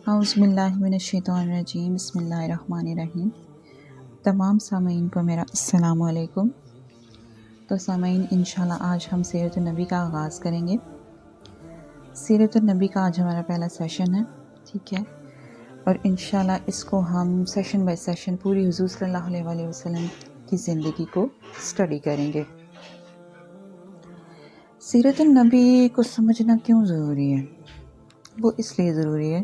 اعوذ باللہ من الشیطان الرجیم، بسم اللہ الرحمن الرحیم۔ تمام سامعین کو میرا السلام علیکم۔ تو سامعین، انشاءاللہ آج ہم سیرت النبی کا آغاز کریں گے۔ سیرت النبی کا آج ہمارا پہلا سیشن ہے، ٹھیک ہے، اور انشاءاللہ اس کو ہم سیشن بائی سیشن پوری حضور صلی اللہ علیہ وآلہ وسلم کی زندگی کو سٹڈی کریں گے۔ سیرت النبی کو سمجھنا کیوں ضروری ہے؟ وہ اس لیے ضروری ہے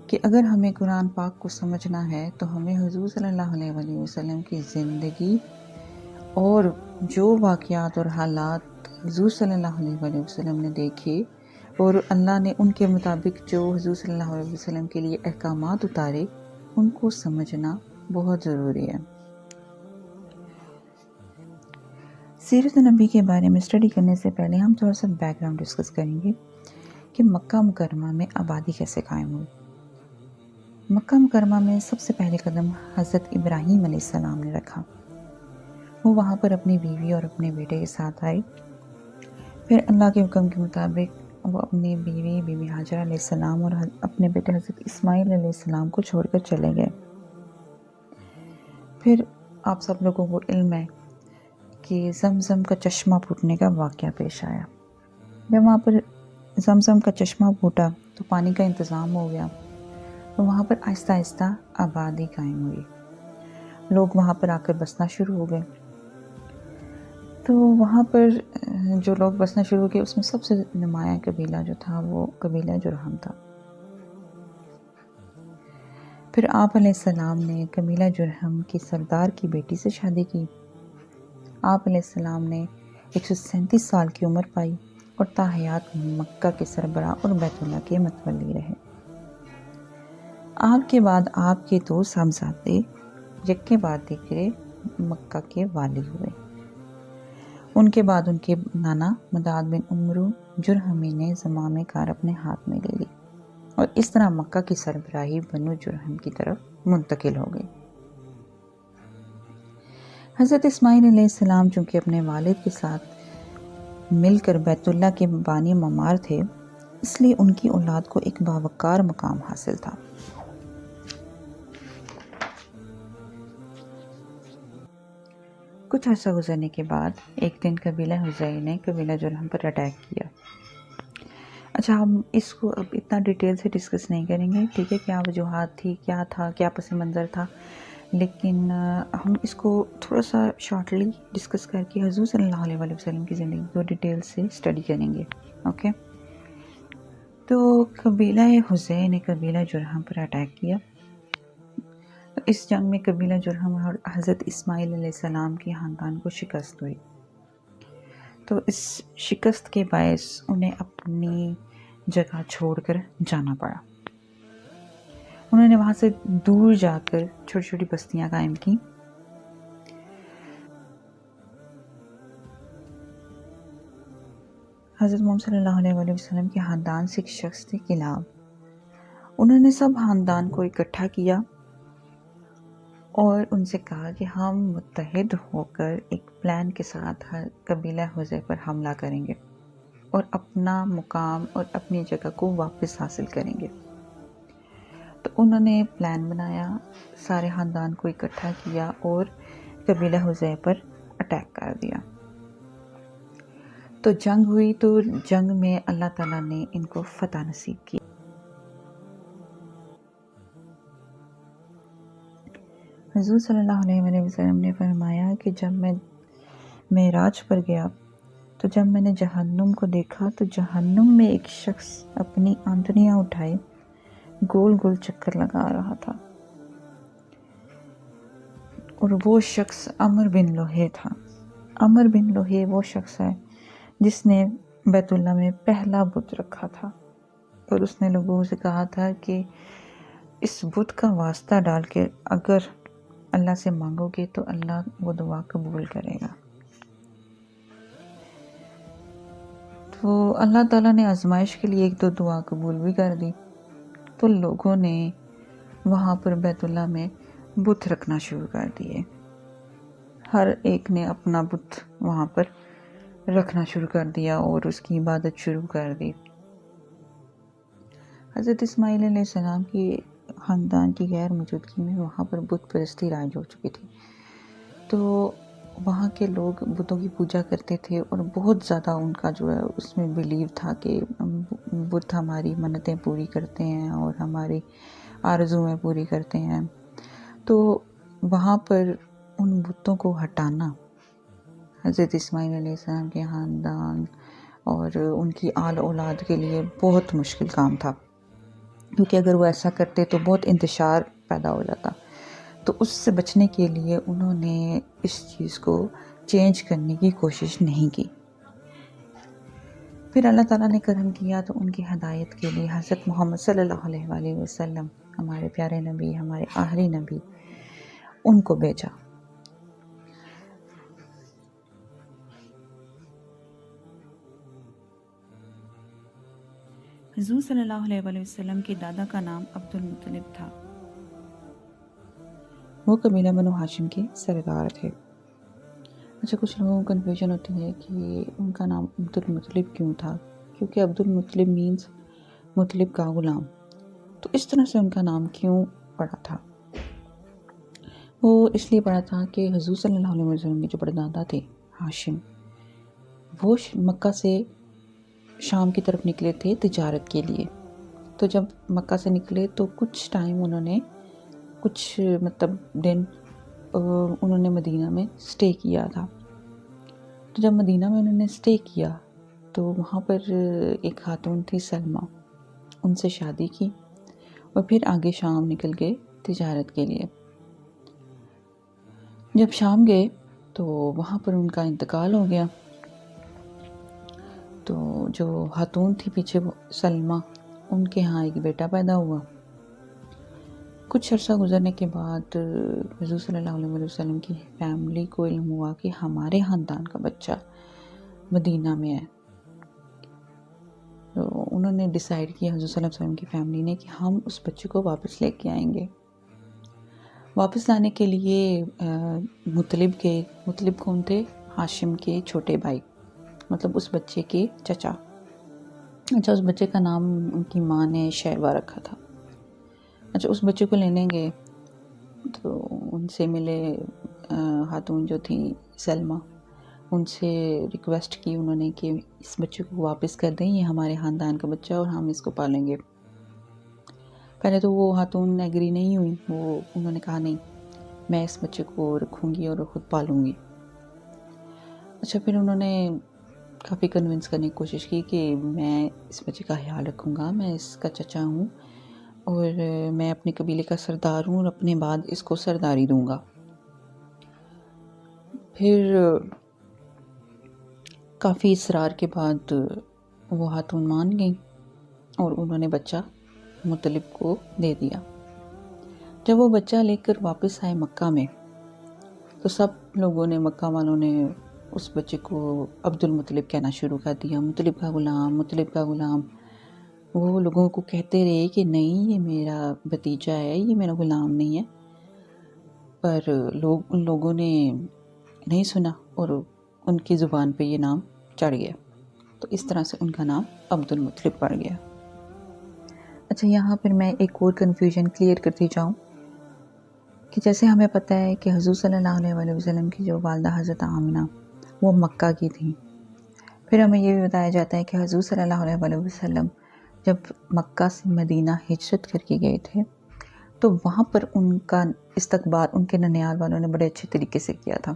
کہ اگر ہمیں قرآن پاک کو سمجھنا ہے تو ہمیں حضور صلی اللہ علیہ وآلہ وسلم کی زندگی اور جو واقعات اور حالات حضور صلی اللہ علیہ وآلہ وسلم نے دیکھے اور اللہ نے ان کے مطابق جو حضور صلی اللہ علیہ وسلم کے لیے احکامات اتارے، ان کو سمجھنا بہت ضروری ہے۔ سیرت نبی کے بارے میں اسٹڈی کرنے سے پہلے ہم تھوڑا سا بیک گراؤنڈ ڈسکس کریں گے کہ مکہ مکرمہ میں آبادی کیسے قائم ہوئی۔ مکہ مکرمہ میں سب سے پہلے قدم حضرت ابراہیم علیہ السلام نے رکھا۔ وہ وہاں پر اپنی بیوی اور اپنے بیٹے کے ساتھ آئے۔ پھر اللہ کے حکم کے مطابق وہ اپنی بیوی بی بی ہاجرہ علیہ السلام اور اپنے بیٹے حضرت اسماعیل علیہ السلام کو چھوڑ کر چلے گئے۔ پھر آپ سب لوگوں کو علم ہے کہ زمزم کا چشمہ پھوٹنے کا واقعہ پیش آیا۔ جب وہاں پر زمزم کا چشمہ پھوٹا تو پانی کا انتظام ہو گیا، تو وہاں پر آہستہ آہستہ آبادی قائم ہوئی، لوگ وہاں پر آ کر بسنا شروع ہو گئے۔ تو وہاں پر جو لوگ بسنا شروع ہو گئے، اس میں سب سے نمایاں قبیلہ جو تھا وہ قبیلہ جرہم تھا۔ پھر آپ علیہ السلام نے قبیلہ جرہم کی سردار کی بیٹی سے شادی کی۔ آپ علیہ السلام نے 137 سال کی عمر پائی اور تاحیات مکہ کے سربراہ اور بیت اللہ کے متولی رہے۔ آپ کے بعد آپ کے دو صاحبزادے یک کے بعد دیگرے مکہ کے والی ہوئے۔ ان کے بعد ان کے نانا مداد بن عمرو جرہمی نے زمام کار اپنے ہاتھ میں لے لی اور اس طرح مکہ کی سربراہی بنو جرہم کی طرف منتقل ہو گئی۔ حضرت اسماعیل علیہ السلام چونکہ اپنے والد کے ساتھ مل کر بیت اللہ کے بانی معمار تھے، اس لیے ان کی اولاد کو ایک باوقار مقام حاصل تھا۔ کچھ عرصہ گزرنے کے بعد ایک دن قبیلہ حذیع نے قبیلہ جرہم پر اٹیک کیا۔ اچھا، ہم اس کو اب اتنا ڈیٹیل سے ڈسکس نہیں کریں گے، ٹھیک ہے، کیا وجوہات تھی، کیا تھا، کیا پس منظر تھا، لیکن ہم اس کو تھوڑا سا شارٹلی ڈسکس کر کے حضور صلی اللہ علیہ وآلہ وسلم کی زندگی کو ڈیٹیل سے اسٹڈی کریں گے، اوکے۔ تو قبیلہ حذیع نے قبیلہ جرہم پر اٹیک کیا۔ اس جنگ میں قبیلہ جرہم اور حضرت اسماعیل علیہ السلام کی خاندان کو شکست ہوئی۔ تو اس شکست کے باعث انہیں اپنی جگہ چھوڑ کر جانا پڑا۔ انہوں نے وہاں سے دور جا کر چھوٹی چھوٹی بستیاں قائم کی۔ حضرت محمد صلی اللہ علیہ وآلہ وسلم کے خاندان سے ایک شخص تھے کلاب۔ انہوں نے سب خاندان کو اکٹھا کیا اور ان سے کہا کہ ہم متحد ہو کر ایک پلان کے ساتھ قبیلہ حذیع پر حملہ کریں گے اور اپنا مقام اور اپنی جگہ کو واپس حاصل کریں گے۔ تو انہوں نے پلان بنایا، سارے خاندان کو اکٹھا کیا اور قبیلہ حذیع پر اٹیک کر دیا۔ تو جنگ ہوئی، تو جنگ میں اللہ تعالیٰ نے ان کو فتح نصیب کی۔ حضور صلی اللہ علیہ وآلہ وسلم نے فرمایا کہ جب میں معراج پر گیا تو جب میں نے جہنم کو دیکھا تو جہنم میں ایک شخص اپنی آنتڑیاں اٹھائے گول گول چکر لگا رہا تھا، اور وہ شخص عمر بن لوہے تھا۔ عمر بن لوہے وہ شخص ہے جس نے بیت اللہ میں پہلا بت رکھا تھا، اور اس نے لوگوں سے کہا تھا کہ اس بت کا واسطہ ڈال کے اگر اللہ سے مانگو گے تو اللہ وہ دعا قبول کرے گا۔ تو اللہ تعالیٰ نے آزمائش کے لیے ایک دو دعا قبول بھی کر دی، تو لوگوں نے وہاں پر بیت اللہ میں بت رکھنا شروع کر دیے۔ ہر ایک نے اپنا بت وہاں پر رکھنا شروع کر دیا اور اس کی عبادت شروع کر دی۔ حضرت اسماعیل علیہ السلام کی خاندان کی غیر موجودگی میں وہاں پر بت پرستی رائج ہو چکی تھی، تو وہاں کے لوگ بتوں کی پوجا کرتے تھے اور بہت زیادہ ان کا جو ہے اس میں بلیو تھا کہ بت ہماری منتیں پوری کرتے ہیں اور ہماری آرزویں پوری کرتے ہیں. تو وہاں پر ان بتوں کو ہٹانا حضرت اسماعیل علیہ السلام کے خاندان اور ان کی آل اولاد کے لیے بہت مشکل کام تھا، کیونکہ اگر وہ ایسا کرتے تو بہت انتشار پیدا ہو جاتا. تو اس سے بچنے کے لیے انہوں نے اس چیز کو چینج کرنے کی کوشش نہیں کی. پھر اللہ تعالیٰ نے کرم کیا تو ان کی ہدایت کے لیے حضرت محمد صلی اللہ علیہ وآلہ وسلم، ہمارے پیارے نبی، ہمارے آخری نبی، ان کو بھیجا. حضور صلی اللہ علیہ وآلہ وسلم کے دادا کا نام عبد المطلب تھا. وہ قبیلہ بنو ہاشم کے سردار تھے. اچھا، کچھ لوگوں کو کنفیوژن ہوتی ہے کہ ان کا نام عبد المطلب کیوں تھا، کیونکہ عبد المطلب مینز مطلب کا غلام. تو اس طرح سے ان کا نام کیوں پڑا تھا؟ وہ اس لیے پڑا تھا کہ حضور صلی اللہ علیہ وسلم کے جو پردادا تھے ہاشم، وہ مکہ سے شام کی طرف نکلے تھے تجارت کے لیے. تو جب مکہ سے نکلے تو کچھ ٹائم انہوں نے دن انہوں نے مدینہ میں سٹے کیا تھا. تو جب مدینہ میں انہوں نے سٹے کیا تو وہاں پر ایک خاتون تھی سلمہ، ان سے شادی کی اور پھر آگے شام نکل گئے تجارت کے لیے. جب شام گئے تو وہاں پر ان کا انتقال ہو گیا. تو جو خاتون تھی پیچھے سلمہ، ان کے ہاں ایک بیٹا پیدا ہوا. کچھ عرصہ گزرنے کے بعد حضور صلی اللہ علیہ وسلم کی فیملی کو علم ہوا کہ ہمارے خاندان کا بچہ مدینہ میں ہے. تو انہوں نے ڈیسائیڈ کیا، حضور صلی اللہ علیہ وسلم کی فیملی نے، کہ ہم اس بچے کو واپس لے کے آئیں گے. واپس لانے کے لیے مطلب کون تھے؟ ہاشم کے چھوٹے بھائی، مطلب اس بچے کے چچا. اچھا، اس بچے کا نام ان کی ماں نے شیبہ رکھا تھا. اچھا، اس بچے کو لینے گئے تو ان سے ملے خاتون جو تھی سلمہ، ان سے ریکویسٹ کی انہوں نے کہ اس بچے کو واپس کر دیں، یہ ہمارے خاندان کا بچہ اور ہم اس کو پالیں گے. پہلے تو وہ خاتون ایگری نہیں ہوئی، انہوں نے کہا نہیں، میں اس بچے کو رکھوں گی اور خود پالوں گی. اچھا، پھر انہوں نے کافی کنونس کرنے کی کوشش کی کہ میں اس بچے کا خیال رکھوں گا، میں اس کا چچا ہوں اور میں اپنے قبیلے کا سردار ہوں اور اپنے بعد اس کو سرداری دوں گا. پھر کافی اصرار کے بعد وہ خاتون مان گئی اور انہوں نے بچہ مطلب کو دے دیا. جب وہ بچہ لے کر واپس آئے مکہ میں تو سب لوگوں نے، مکہ والوں نے اس بچے کو عبد المطلب کہنا شروع کر دیا، مطلب کا غلام، مطلب کا غلام. وہ لوگوں کو کہتے رہے کہ نہیں، یہ میرا بھتیجا ہے، یہ میرا غلام نہیں ہے. پر ان لوگوں نے نہیں سنا اور ان کی زبان پہ یہ نام چڑھ گیا. تو اس طرح سے ان کا نام عبد المطلب پڑ گیا. اچھا، یہاں پر میں ایک اور کنفیوژن کلیئر کرتی جاؤں کہ جیسے ہمیں پتہ ہے کہ حضور صلی اللہ علیہ وآلہ وسلم کی جو والدہ حضرت آمنہ وہ مکہ کی تھیں. پھر ہمیں یہ بھی بتایا جاتا ہے کہ حضور صلی اللہ علیہ وآلہ وسلم جب مکہ سے مدینہ ہجرت کر کے گئے تھے تو وہاں پر ان کا استقبال ان کے ننیال والوں نے بڑے اچھے طریقے سے کیا تھا.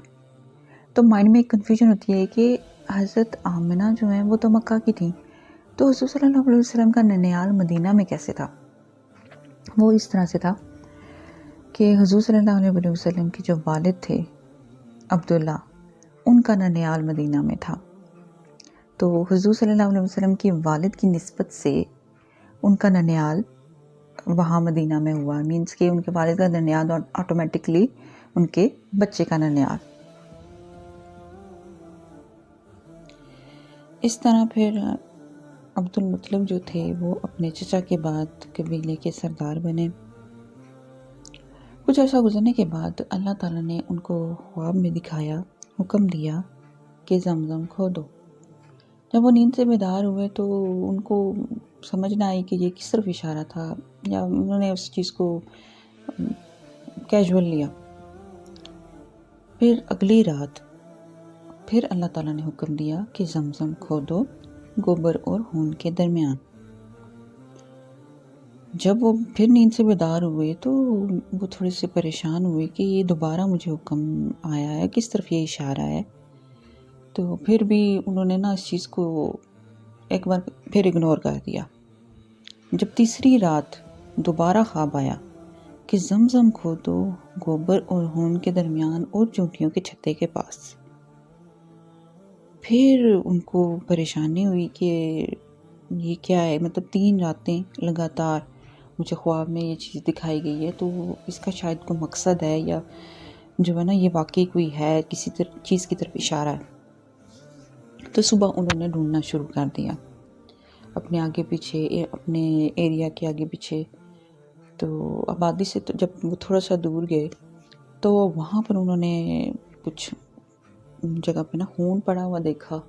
تو مائنڈ میں ایک کنفیوژن ہوتی ہے کہ حضرت آمنہ جو ہیں وہ تو مکہ کی تھیں، تو حضور صلی اللہ علیہ وسلم کا ننیال مدینہ میں کیسے تھا؟ وہ اس طرح سے تھا کہ حضور صلی اللہ علیہ وسلم کے جو والد تھے عبداللہ، ان کا ننیال مدینہ میں تھا. تو حضور صلی اللہ علیہ وسلم کی والد کی نسبت سے ان کا ننیال وہاں مدینہ میں ہوا، مینس کہ ان کے والد کا ننیال اور آٹومیٹکلی ان کے بچے کا ننیال. اس طرح پھر عبد المطلب جو تھے وہ اپنے چچا کے بعد قبیلے کے سردار بنے. کچھ عرصہ گزرنے کے بعد اللہ تعالیٰ نے ان کو خواب میں دکھایا، حکم دیا کہ زمزم کھودو. جب وہ نیند سے بیدار ہوئے تو ان کو سمجھ نہ آئی کہ یہ کس طرف اشارہ تھا، یا انہوں نے اس چیز کو کیجول لیا۔ پھر اگلی رات پھر اللہ تعالیٰ نے حکم دیا کہ زمزم کھودو گوبر اور خون کے درمیان۔ جب وہ پھر نیند سے بیدار ہوئے تو وہ تھوڑے سے پریشان ہوئے کہ یہ دوبارہ مجھے حکم آیا ہے، کس طرف یہ اشارہ ہے۔ تو پھر بھی انہوں نے اس چیز کو ایک بار پھر اگنور کر دیا۔ جب تیسری رات دوبارہ خواب آیا کہ زمزم کھودو گوبر اور خون کے درمیان اور چونٹیوں کے چھتے کے پاس، پھر ان کو پریشانی ہوئی کہ یہ کیا ہے، مطلب 3 راتیں لگاتار مجھے خواب میں یہ چیز دکھائی گئی ہے، تو اس کا شاید کوئی مقصد ہے، یا جو ہے یہ واقعی کوئی ہے، کسی چیز کی طرف اشارہ ہے۔ تو صبح انہوں نے ڈھونڈنا شروع کر دیا اپنے آگے پیچھے، اپنے ایریا کے آگے پیچھے۔ تو آبادی سے جب وہ تھوڑا سا دور گئے تو وہاں پر انہوں نے کچھ جگہ پہ خون پڑا ہوا دیکھا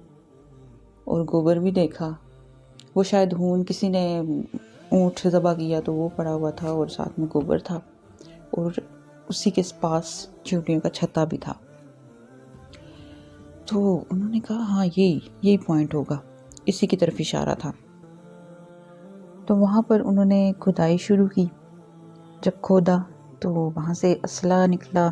اور گوبر بھی دیکھا۔ وہ شاید خون کسی نے اونٹ ذبح کیا تو وہ پڑا ہوا تھا، اور ساتھ میں گوبر تھا، اور اسی کے پاس چیونٹیوں کا چھتا بھی تھا۔ تو انہوں نے کہا ہاں یہی پوائنٹ ہوگا، اسی کی طرف اشارہ تھا۔ تو وہاں پر انہوں نے کھدائی شروع کی۔ جب کھودا تو وہاں سے اسلحہ نکلا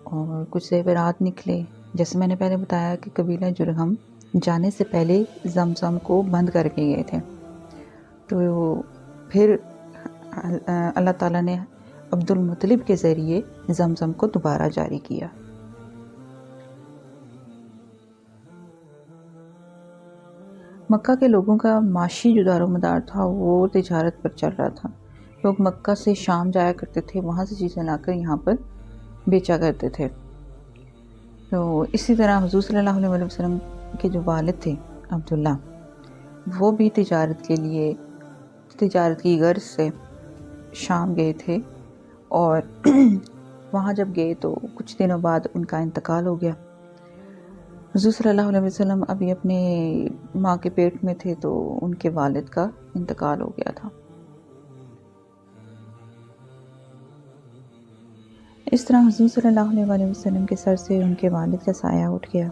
اور کچھ زیورات نکلے۔ جیسے میں نے پہلے بتایا کہ قبیلہ جرہم جانے سے پہلے زمزم کو بند کر کے گئے تھے، تو پھر اللہ تعالیٰ نے عبد المطلب کے ذریعے زمزم کو دوبارہ جاری کیا۔ مکہ کے لوگوں کا معاشی جو دار و مدار تھا وہ تجارت پر چل رہا تھا۔ لوگ مکہ سے شام جایا کرتے تھے، وہاں سے چیزیں لا کر یہاں پر بیچا کرتے تھے۔ تو اسی طرح حضور صلی اللہ علیہ وسلم کے جو والد تھے عبداللہ، وہ بھی تجارت کی غرض سے شام گئے تھے، اور وہاں جب گئے تو کچھ دنوں بعد ان کا انتقال ہو گیا۔ حضور صلی اللہ علیہ وسلم ابھی اپنے ماں کے پیٹ میں تھے تو ان کے والد کا انتقال ہو گیا تھا۔ اس طرح حضور صلی اللہ علیہ وسلم کے سر سے ان کے والد کا سایہ اٹھ گیا،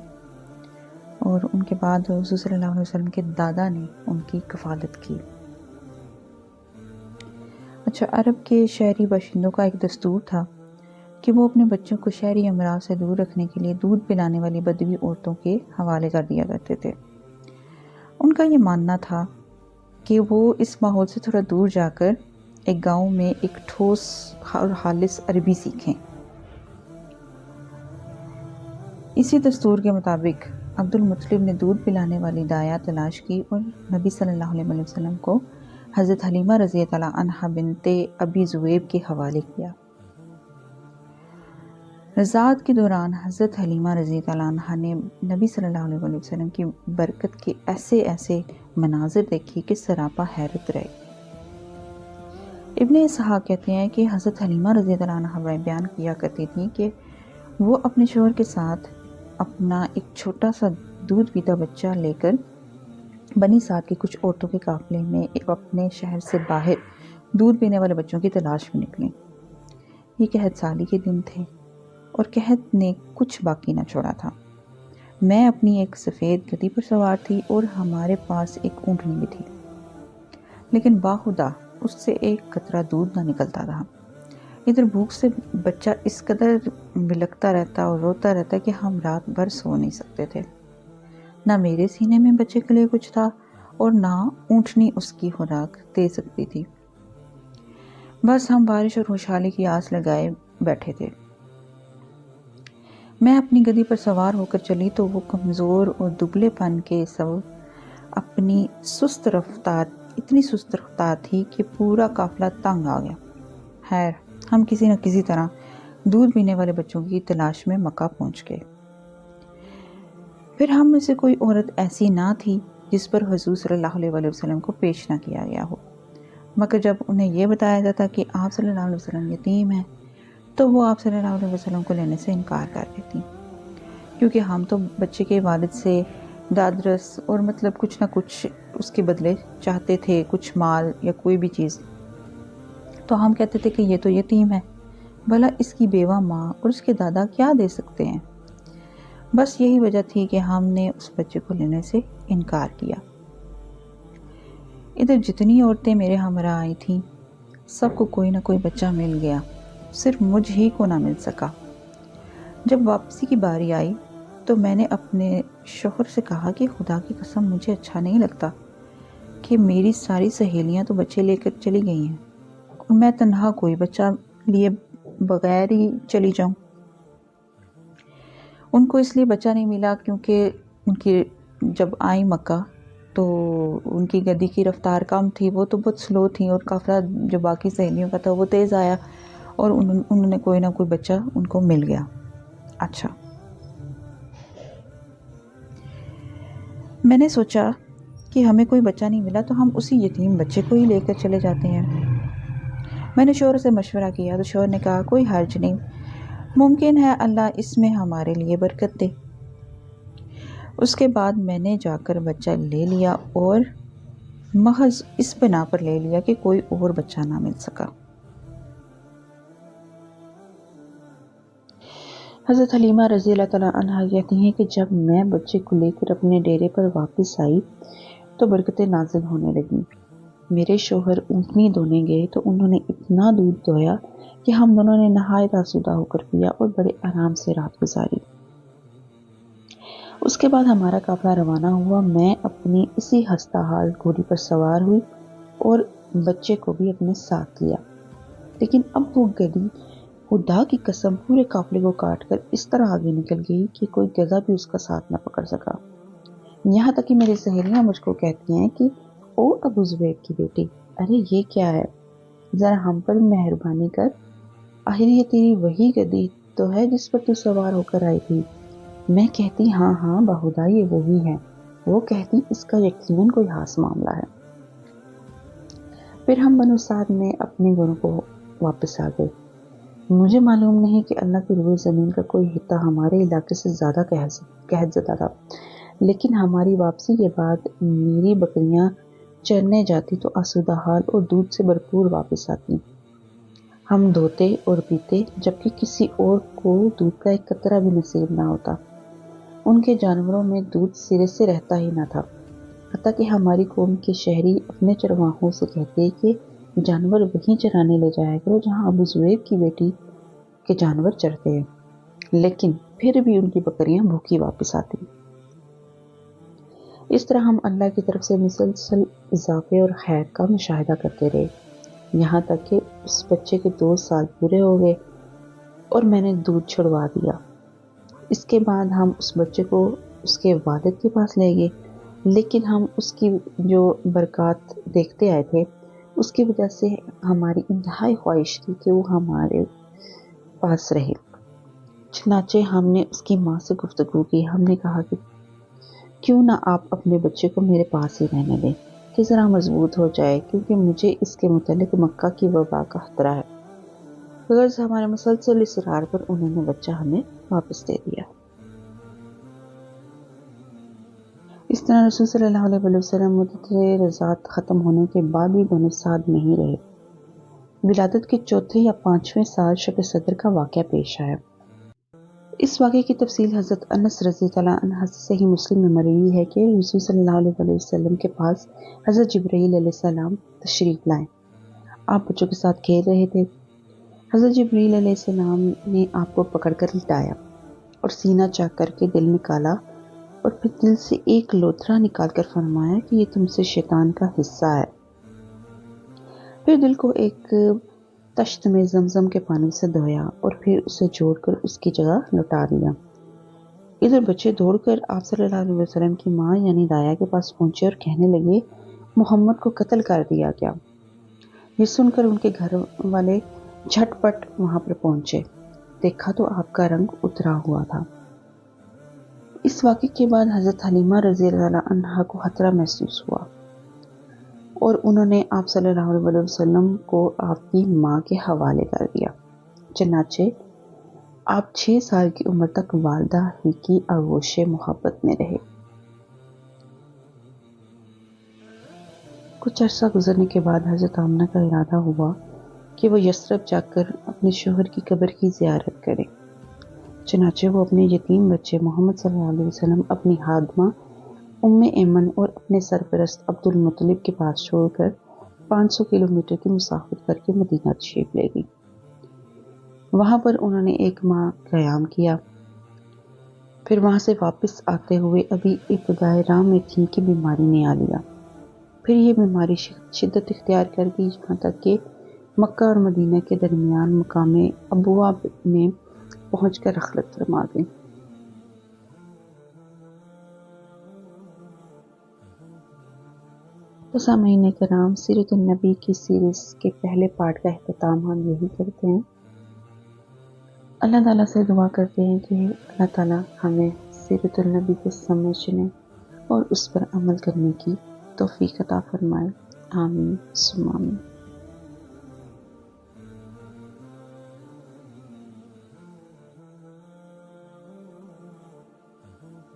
اور ان کے بعد حضور صلی اللہ علیہ وسلم کے دادا نے ان کی کفالت کی۔ اچھا، عرب کے شہری باشندوں کا ایک دستور تھا کہ وہ اپنے بچوں کو شہری امراض سے دور رکھنے کے لیے دودھ پلانے والی بدوی عورتوں کے حوالے کر دیا کرتے تھے۔ ان کا یہ ماننا تھا کہ وہ اس ماحول سے تھوڑا دور جا کر ایک گاؤں میں ایک ٹھوس اور خالص عربی سیکھیں۔ اسی دستور کے مطابق عبد المطلب نے دودھ پلانے والی دایا تلاش کی اور نبی صلی اللہ علیہ وسلم کو حضرت حلیمہ رضی اللہ عنہا بنت ابی ذؤیب کے حوالے کیا۔ رضاعت کے دوران حضرت حلیمہ رضی اللہ عنہا نے نبی صلی اللہ علیہ وسلم کی برکت کے ایسے مناظر دیکھی کہ سراپا حیرت رہے۔ ابن اسحاق کہتے ہیں کہ حضرت حلیمہ رضی اللہ عنہا بیان کیا کرتی تھی کہ وہ اپنے شوہر کے ساتھ اپنا ایک چھوٹا سا دودھ پیتا بچہ لے کر بنی سعد کی کچھ عورتوں کے قافلے میں اپنے شہر سے باہر دودھ پینے والے بچوں کی تلاش میں نکلیں۔ یہ قحط سالی کے دن تھے اور قحط نے کچھ باقی نہ چھوڑا تھا۔ میں اپنی ایک سفید گدھی پر سوار تھی اور ہمارے پاس ایک اونٹنی بھی تھی، لیکن باخدا اس سے ایک قطرہ دودھ نہ نکلتا رہا۔ ادھر بھوک سے بچہ اس قدر بلکتا رہتا اور روتا رہتا کہ ہم رات بھر سو نہیں سکتے تھے۔ نہ میرے سینے میں بچے کے لیے کچھ تھا اور نہ اونٹنی اس کی خوراک دے سکتی تھی۔ بس ہم بارش اور خوشحالی کی آس لگائے بیٹھے تھے۔ میں اپنی گدھی پر سوار ہو کر چلی تو وہ کمزور اور دبلے پن کے سبب اتنی سست رفتار تھی کہ پورا قافلہ تنگ آ گیا۔ خیر، ہم کسی نہ کسی طرح دودھ پینے والے بچوں کی تلاش میں مکہ پہنچ گئے۔ پھر ہم میں سے کوئی عورت ایسی نہ تھی جس پر حضور صلی اللہ علیہ وسلم کو پیش نہ کیا گیا ہو، مگر جب انہیں یہ بتایا جاتا کہ آپ صلی اللہ علیہ وسلم یتیم ہیں تو وہ آپ صلی اللہ علیہ وسلم کو لینے سے انکار کر دیتی، کیونکہ ہم تو بچے کے والد سے دادرس اور مطلب کچھ نہ کچھ اس کے بدلے چاہتے تھے، کچھ مال یا کوئی بھی چیز. تو ہم کہتے تھے کہ یہ تو یتیم ہے، بھلا اس کی بیوہ ماں اور اس کے دادا کیا دے سکتے ہیں. بس یہی وجہ تھی کہ ہم نے اس بچے کو لینے سے انکار کیا. ادھر جتنی عورتیں میرے ہمراہ آئی تھیں سب کو کوئی نہ کوئی بچہ مل گیا، صرف مجھ ہی کو نہ مل سکا. جب واپسی کی باری آئی تو میں نے اپنے شوہر سے کہا کہ خدا کی قسم مجھے اچھا نہیں لگتا کہ میری ساری سہیلیاں تو بچے لے کر چلی گئی ہیں اور میں تنہا کوئی بچہ لیے بغیر ہی چلی جاؤں. ان کو اس لیے بچہ نہیں ملا کیونکہ ان کی جب آئی مکہ تو ان کی گدی کی رفتار کم تھی، وہ تو بہت سلو تھیں، اور قافلہ جو باقی سہیلیوں کا تھا وہ تیز آیا اور انہوں نے کوئی نہ کوئی بچہ ان کو مل گیا. اچھا، میں نے سوچا کہ ہمیں کوئی بچہ نہیں ملا تو ہم اسی یتیم بچے کو ہی لے کر چلے جاتے ہیں. میں نے شوہر سے مشورہ کیا تو شوہر نے کہا کوئی حرج نہیں، ممکن ہے اللہ اس میں ہمارے لیے برکت دے. اس کے بعد میں نے جا کر بچہ لے لیا اور محض اس بنا پر لے لیا کہ کوئی اور بچہ نہ مل سکا. حضرت حلیمہ رضی اللہ تعالیٰ عنہا کہتی ہیں کہ جب میں بچے کو لے کر اپنے ڈیرے پر واپس آئی تو برکتیں نازل ہونے لگیں. میرے شوہر اونٹنی دھونے گئے تو انہوں نے اتنا دودھ دویا کہ ہم دونوں نے نہایت آسودہ ہو کر پیا اور بڑے آرام سے رات گزاری. اس کے بعد ہمارا قافلہ روانہ ہوا. میں اپنی اسی ہستہ حال گھوڑی پر سوار ہوئی اور بچے کو بھی اپنے ساتھ لیا. لیکن اب وہ گدی خدا کی قسم پورے قافلے کو کاٹ کر اس طرح آگے نکل گئی کہ کوئی گدھا بھی اس کا ساتھ نہ پکڑ سکا. یہاں تک کہ میری سہیلیاں مجھ کو کہتی ہیں کہ او ابو زبیر کی بیٹی، ارے یہ کیا ہے، ذرا ہم پر مہربانی کر، آخر یہ تیری وہی گدی تو ہے جس پر تو سوار ہو کر آئی تھی. میں کہتی ہاں ہاں بخدا یہ وہی ہے. وہ کہتی اس کا یقیناً کوئی خاص معاملہ ہے. پھر ہم بنو سعد میں اپنے گھروں کو واپس آ گئے. مجھے معلوم نہیں کہ اللہ کی روئے زمین کا کوئی حصہ ہمارے علاقے سے زیادہ قحط زدہ تھا، لیکن ہماری واپسی کے بعد میری بکریاں چرنے جاتی تو آسودہ حال اور دودھ سے بھرپور واپس آتی. ہم دھوتے اور پیتے جبکہ کسی اور کو دودھ کا ایک قطرہ بھی نصیب نہ ہوتا. ان کے جانوروں میں دودھ سرے سے رہتا ہی نہ تھا، حتیٰ کہ ہماری قوم کے شہری اپنے چرواہوں سے کہتے کہ جانور وہیں چرانے لے جایا کرو جہاں ابو زبیر کی بیٹی کے جانور چرتے ہیں، لیکن پھر بھی ان کی بکریاں بھوکی واپس آتی. اس طرح ہم اللہ کی طرف سے مسلسل اضافے اور خیر کا مشاہدہ کرتے رہے، یہاں تک کہ اس بچے کے 2 سال پورے ہو گئے اور میں نے دودھ چھڑوا دیا. اس کے بعد ہم اس بچے کو اس کے والد کے پاس لے گئے، لیکن ہم اس کی جو برکات دیکھتے آئے تھے اس کی وجہ سے ہماری انتہائی خواہش تھی کہ وہ ہمارے پاس رہے. چنانچہ ہم نے اس کی ماں سے گفتگو کی. ہم نے کہا کہ کیوں نہ آپ اپنے بچے کو میرے پاس ہی رہنے دیں کہ ذرا مضبوط ہو جائے، کیونکہ مجھے اس کے متعلق مکہ کی وبا کا خطرہ ہے. غرض ہمارے مسلسل اصرار پر انہوں نے بچہ ہمیں واپس دے دیا. اس طرح رسول صلی اللہ علیہ وسلم مدت رضاعت ختم ہونے کے بعد بھی بنو سعد میں ہی رہے. ولادت کے 4 یا 5ویں سال شق صدر کا واقعہ پیش آیا. اس واقعے کی تفصیل حضرت انس رضی اللہ عنہ سے صحیح مسلم میں مروی ہے کہ رسول صلی اللہ علیہ وسلم کے پاس حضرت جبرائیل علیہ السلام تشریف لائے. آپ بچوں کے ساتھ کھیل رہے تھے. حضرت جبرائیل علیہ السلام نے آپ کو پکڑ کر لٹایا اور سینہ چاک کر کے دل نکالا اور پھر دل سے ایک لوتھڑا نکال کر فرمایا کہ یہ تم سے شیطان کا حصہ ہے. پھر دل کو ایک تشت میں زمزم کے پانی سے دھویا اور پھر اسے جوڑ کر اس کی جگہ لوٹا دیا. ادھر بچے دوڑ کر آپ صلی اللہ علیہ وسلم کی ماں یعنی دایا کے پاس پہنچے اور کہنے لگے محمد کو قتل کر دیا گیا. یہ سن کر ان کے گھر والے جھٹ پٹ وہاں پر پہنچے. دیکھا تو آپ کا رنگ اترا ہوا تھا. اس واقعے کے بعد حضرت حلیمہ رضی اللہ عنہا کو خطرہ محسوس ہوا اور انہوں نے آپ صلی اللہ علیہ وسلم کو آپ کی ماں کے حوالے کر دیا. چنانچہ آپ 6 سال کی عمر تک والدہ ہی کی آغوش محبت میں رہے. کچھ عرصہ گزرنے کے بعد حضرت آمنہ کا ارادہ ہوا کہ وہ یثرب جا کر اپنے شوہر کی قبر کی زیارت کرے۔ چنانچہ وہ اپنے یتیم بچے محمد صلی اللہ علیہ وسلم، اپنی خادمہ ام ایمن اور اپنے سرپرست عبد المطلب کے پاس چھوڑ کر 500 کلومیٹر کی مسافت کر کے مدینہ تشریف لے گئی۔ وہاں پر انہوں نے 1 ماہ قیام کیا۔ پھر وہاں سے واپس آتے ہوئے ابھی ابتدائے راہ میں تھیں کہ بیماری نے آ لیا۔ پھر یہ بیماری شدت اختیار کر گئی، یہاں تک کہ مکہ اور مدینہ کے درمیان مقام ابوا میں پہنچ کر رحلت فرما گئی۔ تو سامعین کرام، سیرت النبی کی سیریز کے پہلے پارٹ کا اختتام ہم یہی کرتے ہیں۔ اللہ تعالیٰ سے دعا کرتے ہیں کہ اللہ تعالیٰ ہمیں سیرت النبی کو سمجھنے اور اس پر عمل کرنے کی توفیق عطا فرمائے۔ آمین ثم آمین۔